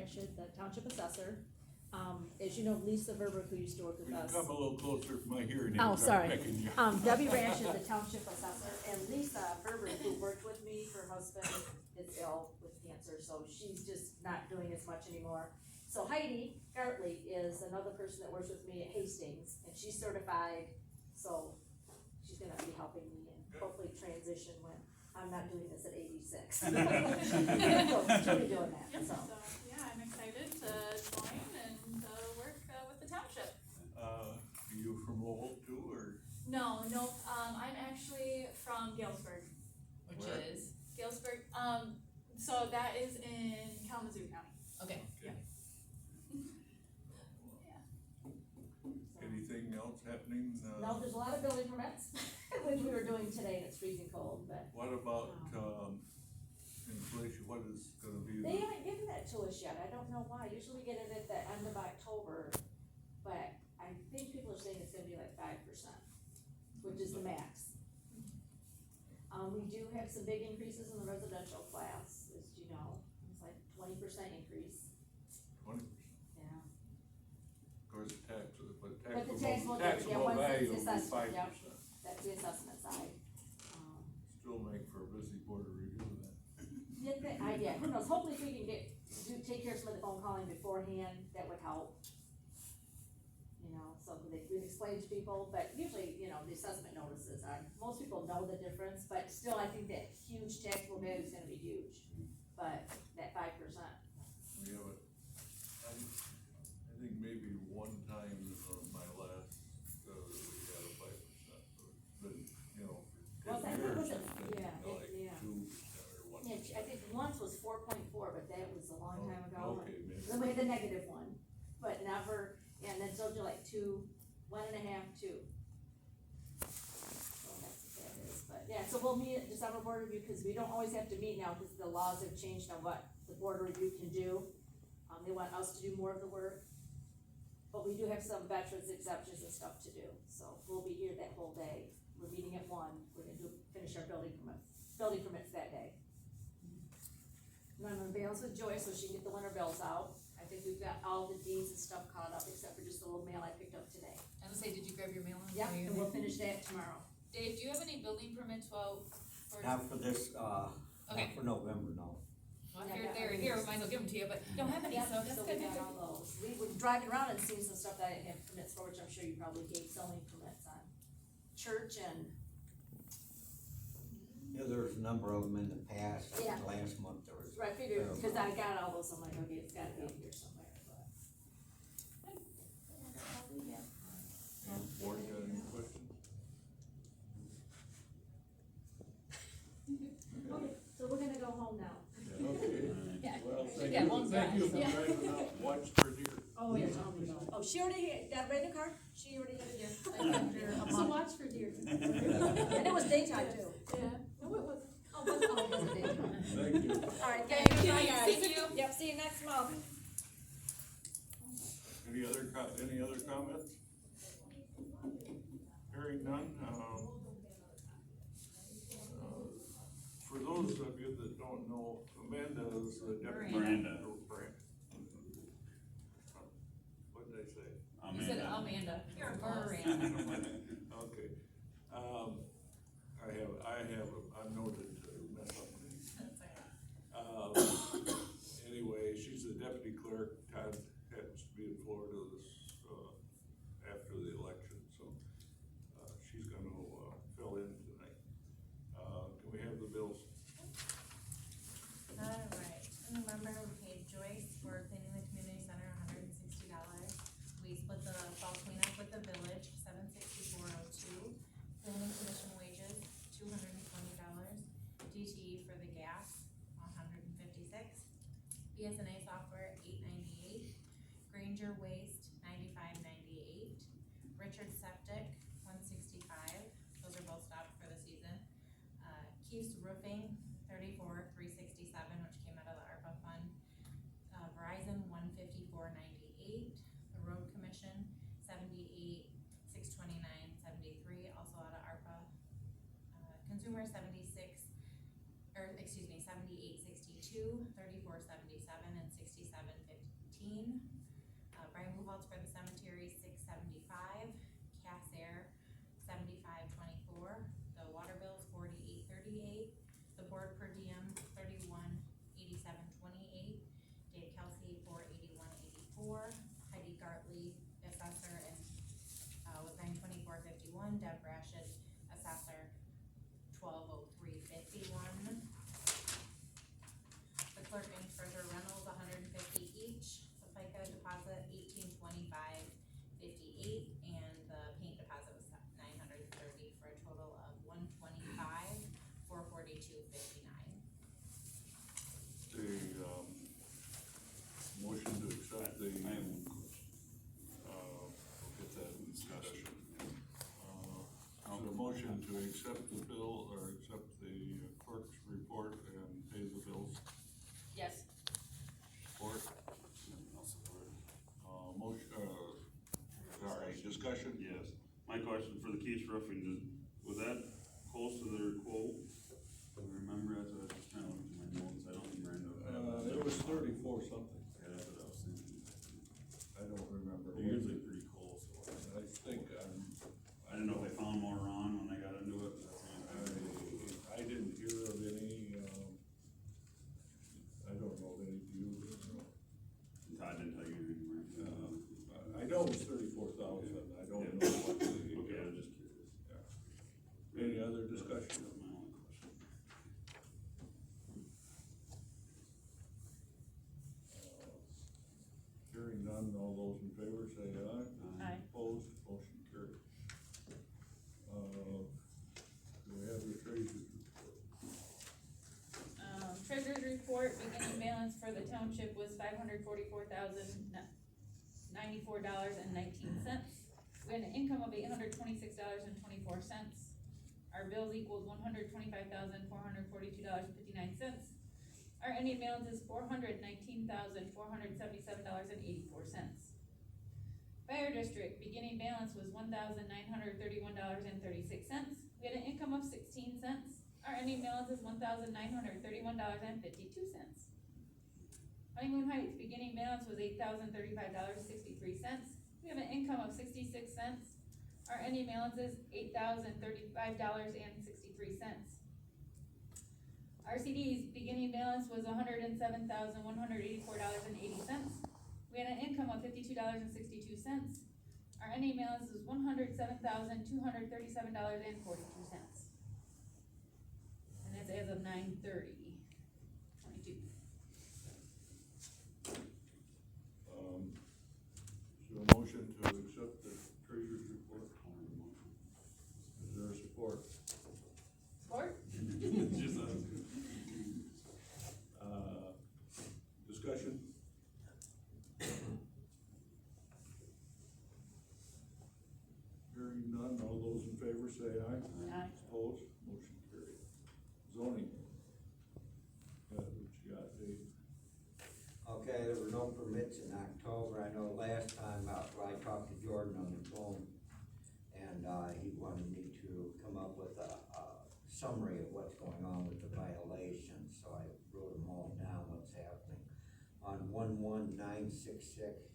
Rashid, the township assessor. As you know, Lisa Verber, who used to work with us. Come a little closer for my hearing aids. Oh, sorry. Picking you. Debbie Rashid, the township assessor, and Lisa Verber, who worked with me, her husband is ill with cancer, so she's just not doing as much anymore. So Heidi Gartley is another person that works with me at Hastings, and she's certified, so she's gonna be helping me and hopefully transition when I'm not doing this at 86. So she'll be doing that, Yep, so. so, yeah, I'm excited to join and, work, with the township. Are you from Lowell too, or? No, I'm actually from Galesburg, which Where? is Galesburg, so that is in Kalamazoo County. Okay. Yeah. Anything else happening? No, there's a lot of building permits, which we were doing today, and it's freezing cold, but What about, inflation, what is gonna be? they haven't given that to us yet, I don't know why, usually we get it at the end of October, but I think people are saying it's gonna be like 5%, which is the max. We do have some big increases in the residential class, as you know, it's like 20% increase, 20%. yeah. Of course, taxable But the taxable, yeah, value once will it's be assessed, 5%. yeah, that's the assessment side. Still make for a busy board of review then. Yeah, who knows, hopefully if we can take care of some of the phone calling beforehand, that would help. You know, so we've explained to people, but usually, you know, the assessment notices are, most people know the difference, but still, I think that huge taxable value is gonna be huge. But that 5%. We have I think maybe one time my last, we had a 5%, but, you know, Well, for that 10 years, wasn't- it's been yeah, like yeah. 2% or 1%. Yeah, I think once was 4.4, but that was a long time ago. Okay, maybe. Then we had the negative one, but never, and then told you like 2, 1.5, 2. So that's what that is, but yeah, so we'll meet at December board review, cause we don't always have to meet now, cause the laws have changed on what the board review can do. They want us to do more of the work, but we do have some veterans exceptions and stuff to do, so we'll be here that whole day. We're meeting at 1, we're gonna finish our building permits that day. And I'm gonna balance with Joy so she can get the winter bills out. I think we've got all the deeds and stuff caught up, except for just the little mail I picked up today. I was gonna say, did you grab your mail? Yep, and we'll finish that tomorrow. Dave, do you have any building permits for? Not for this, Okay. not for November, no. Well, Yeah, if you're I got there, all here, these. might as well give them to you, but don't have any, Yep, so that's so good. we got all those. We were driving around and seeing some stuff that I didn't have permits for, which I'm sure you probably gave zoning permits on. Church and, Yeah, there's a number of them in the past, I Yeah. think last month there was. I figured, cause I got all those, I'm like, okay, it's gotta be in here somewhere, but. Board got any questions? Okay, so we're gonna go home now. Okay. Yeah. Well, She thank got you, one thank you guy. for Yeah. driving out, watch for deer. Oh, yeah, oh, she already got a brand new car? She already got a deer. So watch for deer. And it was daytime too. Yeah, no, it wasn't. Oh, it was daytime. Thank you. Alright, Thank thank you, you. bye guys. Thank you. Yep, see you next month. Any other comments? Hearing none, for those of you that don't know, Amanda is the deputy. Miranda. Oh, what did I say? You said Amanda. You're a Miranda. Okay, I'm noted to mess up names. Anyway, she's the deputy clerk. Todd happens to be in Florida after the election, so, she's gonna, fill in tonight. Can we have the bills? Alright, in November, we paid Joyce for cleaning the community center $160. We split the fall cleanup with the village, $764.02. Planning commission wages, $220. DTE for the gas, $156. BSNA software, $898. Granger waste, $95.98. Richard septic, $165. Those are both stopped for the season. Keith's roofing, $34,367, which came out of the ARPA fund. Verizon, $154.98. The road commission, $78,629.73, also out of ARPA. Consumer, $78,62, $34.77, and $67.52 $418. Brian Buchholz for the cemetery, $675. Cass Air, $75.24. The water bill's $48.38. The board per diem, $31.87.28. Dave Kelsey, $481.84. Heidi Gartley, assessor, and was $924.51. Deb Brashett, assessor, $1203.51. The clerk and treasurer rentals, $150 each. The FICA deposit, $1825.58, and the paint deposit was $930 for a total of $125,442.59. The, motion to accept the, I have one question. we'll get that in discussion. I'll- So motion to accept the bill, or accept the clerk's report and pay the bills, Yes. support, I'll support it. motion, sorry, discussion? Yes, my question for the Keith's Roofing, was that close to their quote? Do you remember, as I was just trying to look through my notes, I don't remember. It was 34 something, Yeah, that's what I was thinking. I don't remember. They're usually pretty close. So I think, I didn't know if they found more on when they got into it. I didn't hear of any, I don't know of any view, Todd didn't tell you anything, right? I know it was 34,000, I don't know what the. Okay, I was just curious. Yeah. Any other discussion? That's my only question. Hearing none, all those in favor say aye. Aye. Opposed, motion carried. Do we have the treasurer's report? Treasurer's report, beginning balance for the township was $544,094.19. We had an income of $826.24. Our bills equals $125,442.59. Our ending balance is $419,477.84. Fire district, beginning balance was $1,931.36. We had an income of 16 cents. Our ending balance is $1,931.52. Honeymoon Heights, beginning balance was $8,035.63. We have an income of 66 cents. Our ending balance is $8,035.63. RCD's beginning balance was $107,184.80. We had an income of $52.62. Our ending balance is $107,237.42. And that's as of 9/30/22. Is there a motion to accept the treasurer's report? Is there support? Support? Just Discussion? Hearing none, all those in favor say aye. Aye. Opposed, motion carried. Zoning. What you got, Dave? Okay, there were no permits in October. I know last time, I talked to Jordan on the phone, and, he wanted me to come up with a summary of what's going on with the violations, so I wrote them all down, what's happening. On 11966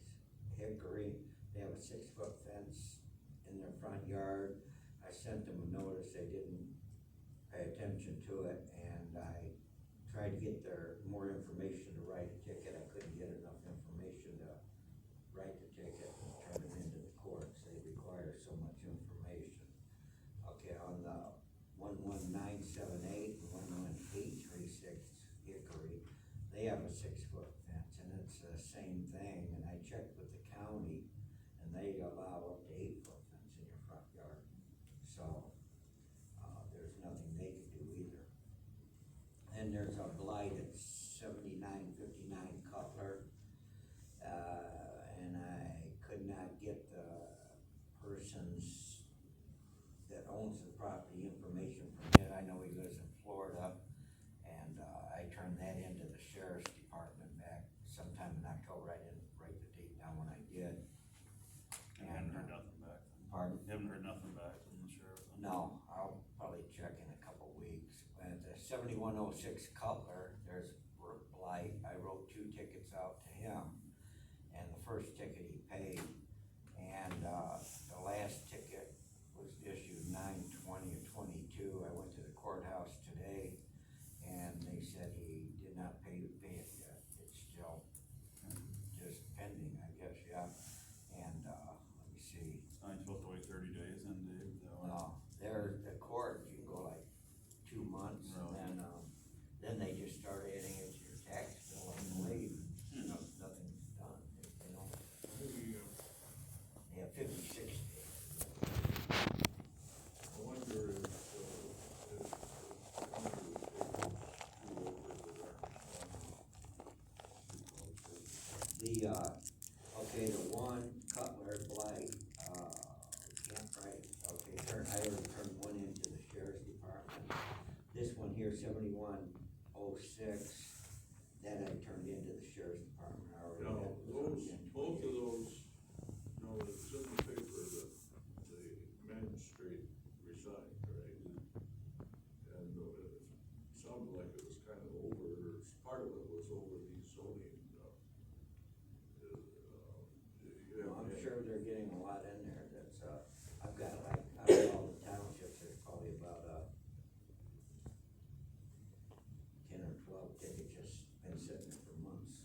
Hickory, they have a 6-foot fence in their front yard. I sent them a notice, they didn't pay attention to it, and I tried to get more information to write a ticket. I couldn't get enough information to write the ticket and turn it into the courts. They require so much information. Okay, on the 11978 and 11836 Hickory, they have a 6-foot fence, and it's the same thing, and I checked with the county, and they allow up to 8-foot fence in your front yard. So, there's nothing they can do either. And there's a blight at 7959 Cutler, and I could not get the person's that owns the property information from him. I know he lives in Florida, and, I turned that into the sheriff's department back sometime in October. I didn't write the date down when I did. I haven't heard nothing back. Pardon? You haven't heard nothing back from the sheriff? No, I'll probably check in a couple weeks. At the 7106 Cutler, there's blight. I wrote 2 tickets out to him, okay, the one Cutler Blight, can't write, okay, I already turned one into the sheriff's department. This one here, 7106, that I turned into the sheriff's department, I already Now, had those, in both of 28. those, you know, it's in the paper that the magistrate resigned, right? And it sounded like it was kind of over, or part of it was over the zoning, I'm yeah. sure they're getting a lot in there, that's, I've got all the townships, there's probably about, 10 or 12 tickets just been sitting there for months.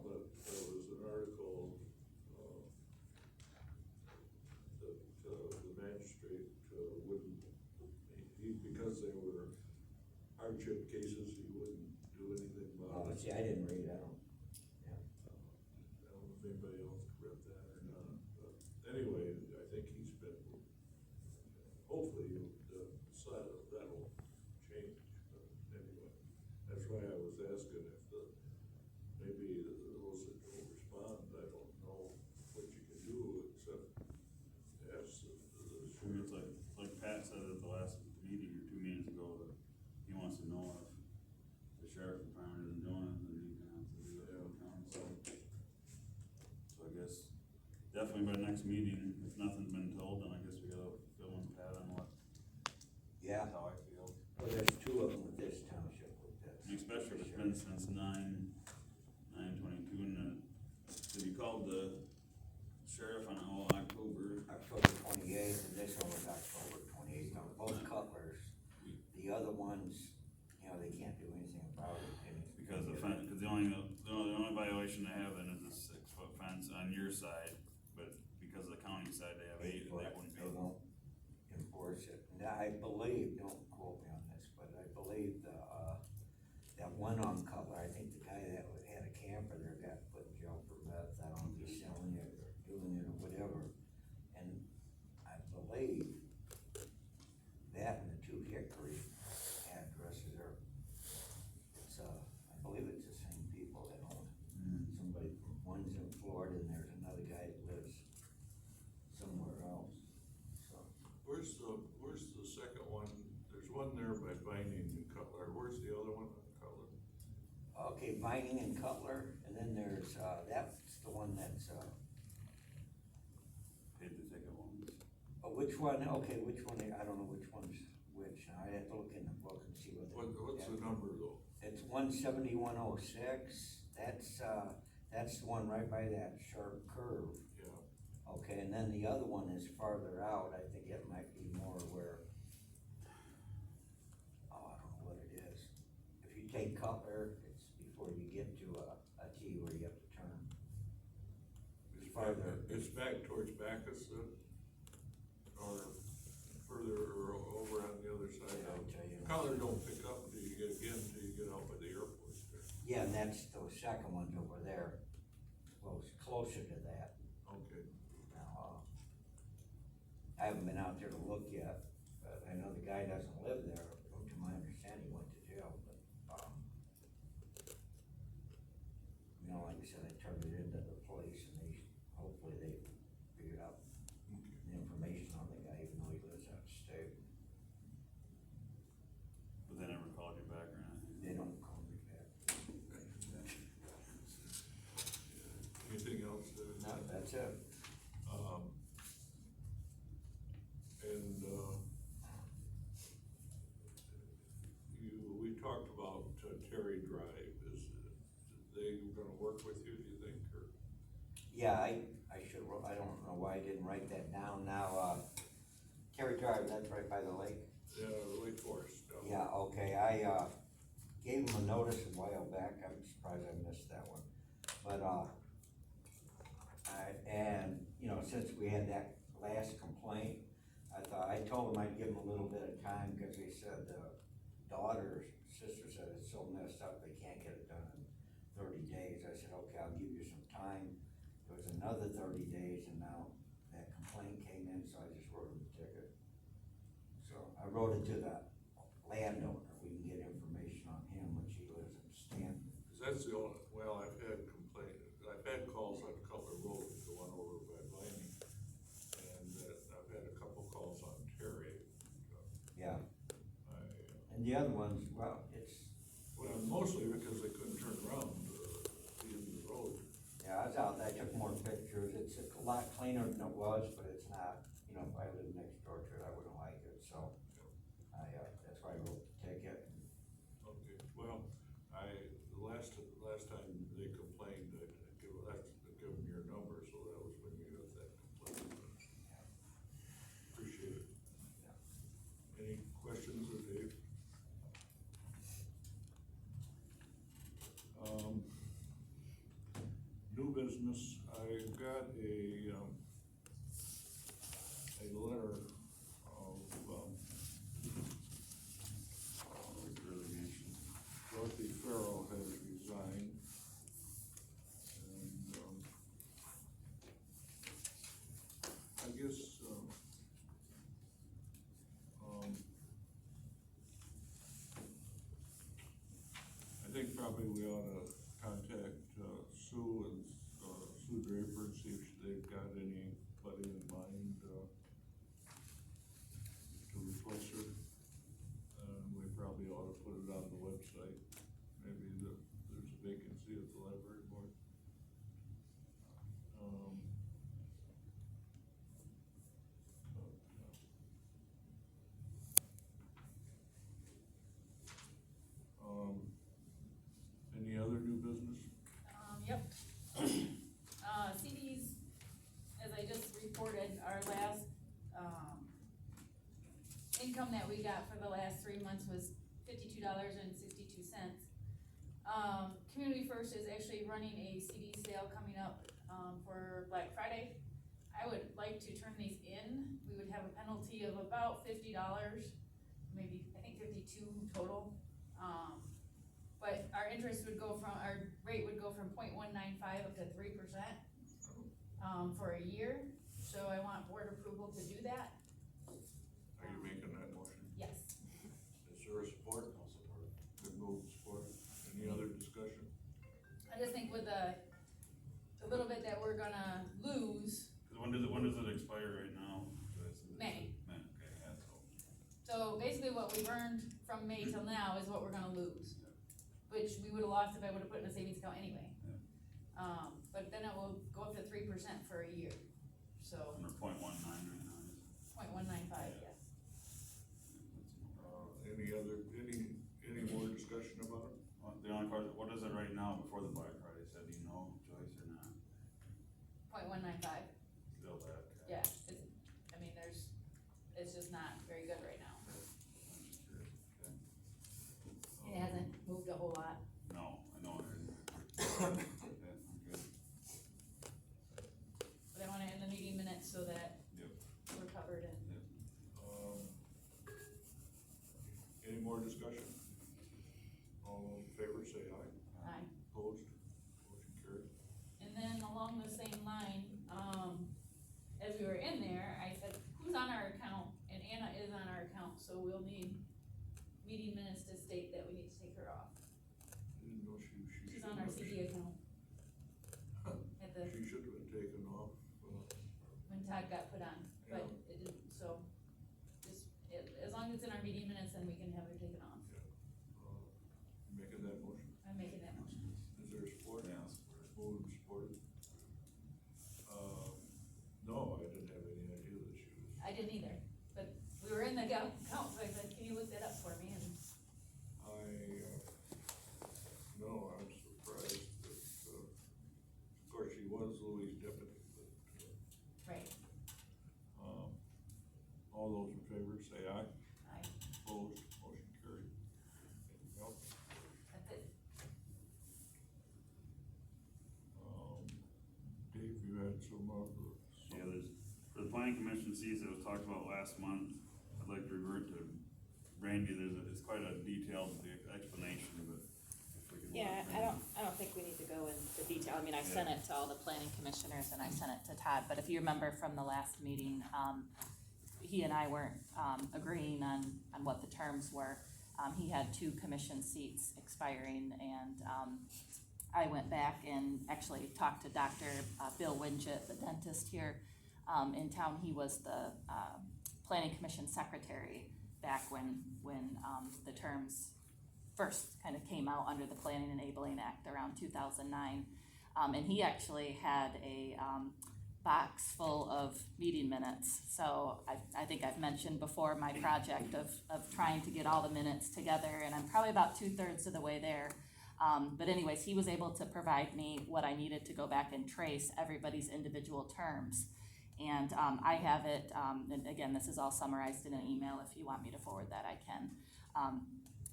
But there was an article, that, the magistrate, wouldn't, because they were hardship cases, he wouldn't do anything about it. See, I didn't read, I don't, I don't know if anybody else read that or not, but anyway, I think he's been, hopefully, that'll change, but anyway. That's why I was asking if maybe those that don't respond, I don't know what you can do except ask the I mean, it's like Pat said at the last meeting or 2 meetings ago, that he wants to know if the sheriff department isn't doing it, then he can have to do it in town, so I guess definitely by next meeting, if nothing's been told, then I guess we gotta fill in Pat on what, yeah, how I feel. well, there's two of them with this township with this. And especially if it's been since 9/22, and to be called the sheriff on October. October 28th, and this one was October 28th, now both Cutlers, the other ones, you know, they can't do anything about it. Because the only violation they have then is a 6-foot fence on your side, but because of the county side, they have 8, and they wouldn't be They able won't enforce it, and I believe, don't quote me on this, but I believe that one on Cutler, I think the guy that had a camper there got put in jail for meth, I don't know if he's selling it or doing it or whatever. And I believe that and the 2 Hickory addresses are, it's, I believe it's the same people that own it. Somebody from, one's in Florida and there's another guy that lives somewhere else, so. Where's the second one? There's one there by Vining and Cutler. Where's the other one on Cutler? Okay, Vining and Cutler, and then there's, that's the one that's, paid the ticket once. which one, okay, which one, I don't know which one's which, I have to look in the book and see what. What's the number though? It's 17106, that's the one right by that sharp curve. Yeah. Okay, and then the other one is farther out, I think it might be more where, oh, I don't know what it is. If you take Cutler, it's before you get to a T where you have to turn. It's Farther. It's back towards Bacchus then? Or further, or over on the other side? Yeah, I'll tell you. Cutler don't pick up until you get out by the airport there. Yeah, and that's, those second ones over there, closer to that. Okay. Now, I haven't been out there to look yet, but I know the guy doesn't live there, to my understanding, he went to jail, but, you know, like I said, I turned it into the police, and hopefully they figured out the information on the guy, even though he lives out of state. But they never called you back or anything. They don't call me back. Anything else there? No, that's it. We talked about Terry Drive, is they gonna work with you, do you think, or? Yeah, I should, I don't know why I didn't write that down now, Terry Drive, that's right by the lake. Yeah, Lake Forest. Yeah, okay, I, gave him a notice a while back, I'm surprised I missed that one, but, you know, since we had that last complaint, I told him I'd give him a little bit of time, cause they said, sister said it's so messed up, they can't get it done in 30 days, I said, okay, I'll give you some time. There was another 30 days, and now that complaint came in, so I just wrote him a ticket. So I wrote it to the landowner, we can get information on him, which he lives in Stanton. Cause that's the only, well, I've had And the other ones, well, it's, Well, mostly because they couldn't turn around, the end of the road. yeah, I was out, I took more pictures, it's a lot cleaner than it was, but it's not, you know, if I lived next door to it, I wouldn't like it, so. That's why I wrote the ticket. Okay, well, the last time they complained, I give them your number, so that was when you got that complaint. Appreciate it. Any questions of Dave? New business, I got a letter of, Resignation. Dorothy Farrell has resigned. And, I guess, I think probably we ought to contact, Sue and, Sue Draper and see if they've got anybody in mind, to replace her. We probably ought to put it on the website, maybe there's a vacancy at the library board. Any other new business? Yep. CDs, as I just reported, our last, income that we got for the last 3 months was $52.62. Community First is actually running a CD sale coming up, for Black Friday. I would like to turn these in. We would have a penalty of about $50, maybe, I think 52 total. But our interest would go from, our rate would go from 0.195 up to 3%, for a year. So I want board approval to do that. Are you making that motion? Yes. Is there a support? I'll support. Good move, support. Any other discussion? I just think with the little bit that we're gonna lose, Cause when does it expire right now? May. May, okay, yeah, So basically what we've earned from May till now is what we're gonna lose, which we would've lost if I would've put in a savings account anyway. But then it will go up to 3% for a year, so Under 0.19 right now. 0.195, yes. Any more discussion about it? The only part, what is it right now before the Black Friday, said, do you know, Joyce, or not? 0.195, Still that? yeah, I mean, it's just not very good right now. I'm just curious, okay. It hasn't moved a whole lot. No, I know it isn't. Okay, I'm good. But I wanna end the meeting minutes so that Yep. we're covered and. Any more discussion? All in favor, say aye. Aye. Opposed? Motion carried. And then along the same line, as we were in there, I said, who's on our account? And Anna is on our account, so we'll need meeting minutes to state that we need to take her off. Didn't know she She's should on our have- CD account. At the, She should have been taken off. when Todd got put on, but it didn't, so, just, as long as it's in our meeting minutes, then we can have her taken off. Making that motion. I'm making that motion. Is there support? Yeah, I'll support it. Moved and supported. No, I didn't have any idea that she was. I didn't either, but we were in the account, so I said, can you look that up for me? And No, I'm surprised that, of course, she was Louis' deputy, but, right, all those in favor say aye. I, Opposed, motion carried. Anything else? that's it. Dave, you had some of the. Yeah, for the planning commission seats that was talked about last month, I'd like to revert to Randy, it's quite a detailed explanation, but if we can. Yeah, I don't think we need to go into detail. I mean, I sent it to all the planning commissioners and I sent it to Todd, but if you remember from the last meeting, he and I weren't, agreeing on what the terms were. He had 2 commission seats expiring and, I went back and actually talked to Dr. Bill Winget, the dentist here, in town. He was the, planning commission secretary back when, the terms first kind of came out under the Planning Enabling Act around 2009. And he actually had a, box full of meeting minutes. So I think I've mentioned before my project of trying to get all the minutes together, and I'm probably about 2/3 of the way there. But anyways, he was able to provide me what I needed to go back and trace everybody's individual terms. And I have it, and again, this is all summarized in an email. If you want me to forward that, I can.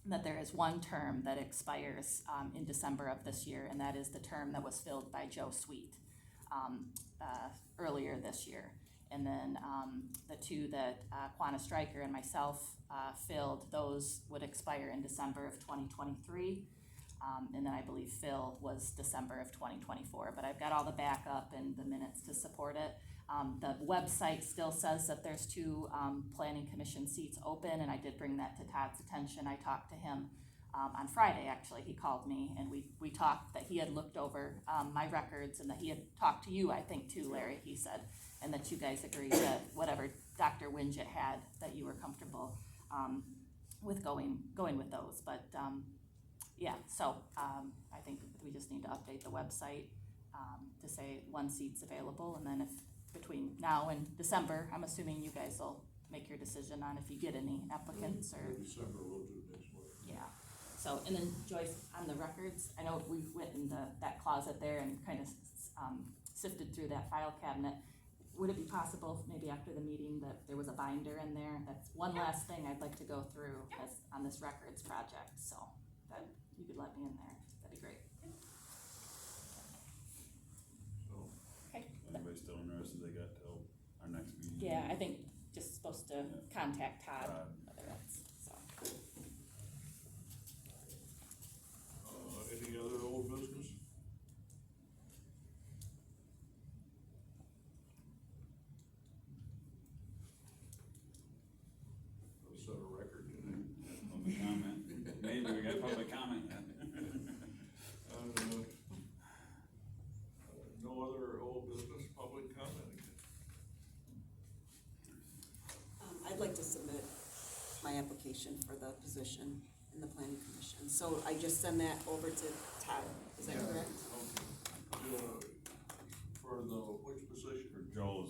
That there is one term that expires in December of this year, and that is the term that was filled by Joe Sweet earlier this year. And then the two that Quanah Stryker and myself filled, those would expire in December of 2023. And then I believe Phil was December of 2024, but I've got all the backup and the minutes to support it. The website still says that there's 2 planning commission seats open, and I did bring that to Todd's attention. I talked to him on Friday, actually. He called me, and we talked that he had looked over my records, and that he had talked to you, I think, too, Larry, he said, and that you guys agreed that whatever Dr. Winget had, that you were comfortable with going with those. But yeah, so I think we just need to update the website to say 1 seat's available, and then if between now and December, I'm assuming you guys will make your decision on if you get any applicants or. December, we'll do next week. Yeah, so, and then Joyce, on the records, I know we went in that closet there and kind of sifted through that file cabinet. Would it be possible, maybe after the meeting, that there was a binder in there? That's one last thing I'd like to go through on this records project, so that you could let me in there, that'd be great. So, Okay. Anybody still interested, they got till our next meeting? Yeah, I think just supposed to contact Todd, Todd. whether that's, so. any other old business? I'll set a record today. Public comment, maybe we got public comment yet. No other old business, public comment again. I'd like to submit my application for the position in the planning commission, so I just send that over to Todd, is that correct? Okay. For the, which position? For Joe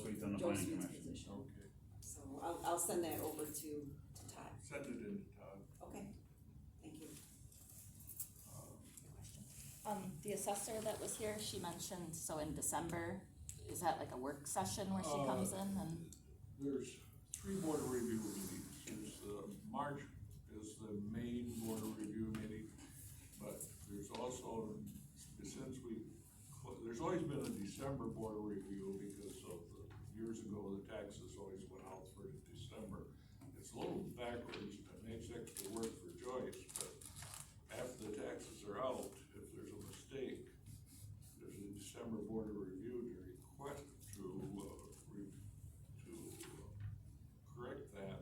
Sweet on the Joe planning Sweet's commission. position. Okay, So I'll send that over to Todd, send it in to Todd. okay, thank you. The assessor that was here, she mentioned, so in December, is that like a work session where she comes in and? There's 3 board review meetings. There's March is the main board review meeting, but there's also, there's always been a December board review because of years ago, the taxes always went out for December. It's a little backwards, and it makes extra work for Joyce, but after the taxes are out, if there's a mistake, there's a December board of review to request to correct that,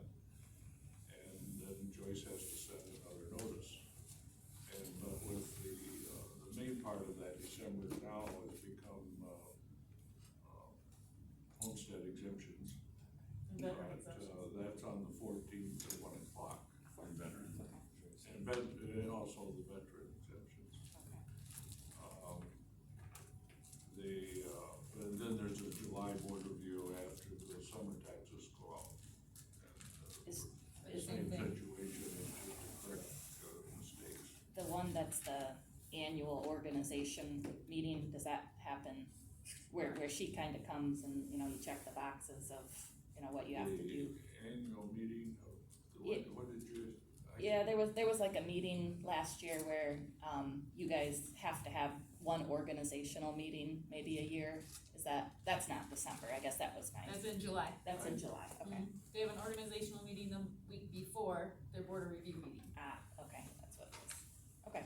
and then Joyce has to send another notice. But with the main part of that December now has become homestead exemptions. Veteran exemptions. That's on the 14th at 1 o'clock. For veterans. And also the veteran exemptions. And then there's a July board review after the summer taxes go out. And, Is the same situation and just to correct mistakes. the one that's the annual organization meeting, does that happen where she kind of comes and, you check the boxes of, what you have to do? The annual meeting of, what did you? Yeah, there was like a meeting last year where, you guys have to have one organizational meeting, maybe a year. That's not December, I guess that was nice. That's in July. That's in July, okay. They have an organizational meeting the week before their board of review meeting. Ah, okay, that's what it is. Okay,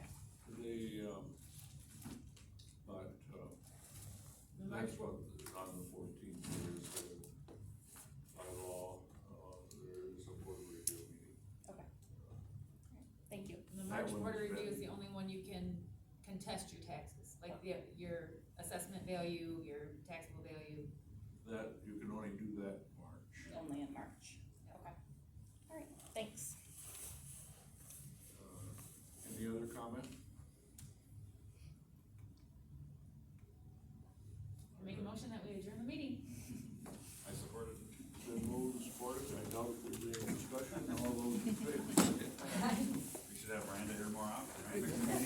But, The March that's what, on the 14th, there is, by law, there is a board review meeting. okay. Thank you. And the That March one's board of review been- is the only one you can contest your taxes, like your assessment value, your taxable value. That, you can only do that in March. Only in March, okay. All right, comment? Make a motion that we adjourn the meeting. I support it. Been moved and supported, I doubt if there's any discussion, all those in favor? We should have Miranda here more often, right?